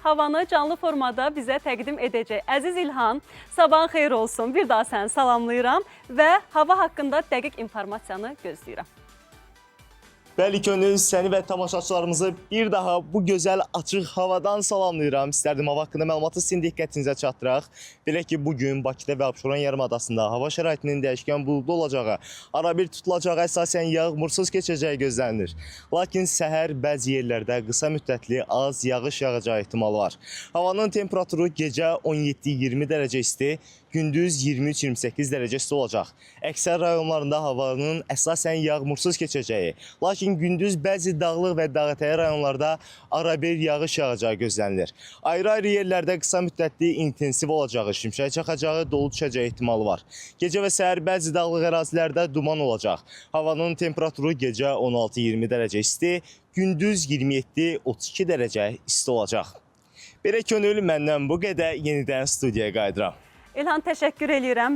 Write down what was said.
havanı canlı formada bizə təqdim edəcək. Əziz İlhan, sabahın xeyir olsun. Bir daha səni salamlayıram və hava haqqında dəqiq informasiyanı gözləyirəm. Bəli Könül, səni və tamaşaçılarımızı bir daha bu gözəl açıq havadan salamlayıram. İstərdim hava haqqında məlumatı sizin diqqətinizə çatdıraq. Belə ki, bugün Bakıda və Abşeron yarımadasında hava şəraitinin dəyişkən buludlu olacağı, arabir tutulacağı, əsasən yağmursuz keçəcəyi gözlənilir. Lakin səhər bəzi yerlərdə qısa müddətli az yağış yağacağı ehtimalı var. Havanın temperaturu gecə 17-20 dərəcə isti, gündüz 23-28 dərəcə isti olacaq. Əksər rayonlarında havanın əsasən yağmursuz keçəcəyi, lakin gündüz bəzi dağlıq və dağətəyi rayonlarda arabir yağış yağacağı gözlənilir. Ayrı-ayrı yerlərdə qısa müddətli intensiv olacağı, şimşək çaxacağı, dolu düşəcəyi ehtimalı var. Gecə və səhər bəzi dağlıq ərazilərdə duman olacaq. Havanın temperaturu gecə 16-20 dərəcə isti, gündüz 27-32 dərəcə isti olacaq. Belə Könül, məndən bu qədər, yenidən studiyaya qayıdıram. İlhan, təşəkkür edirəm.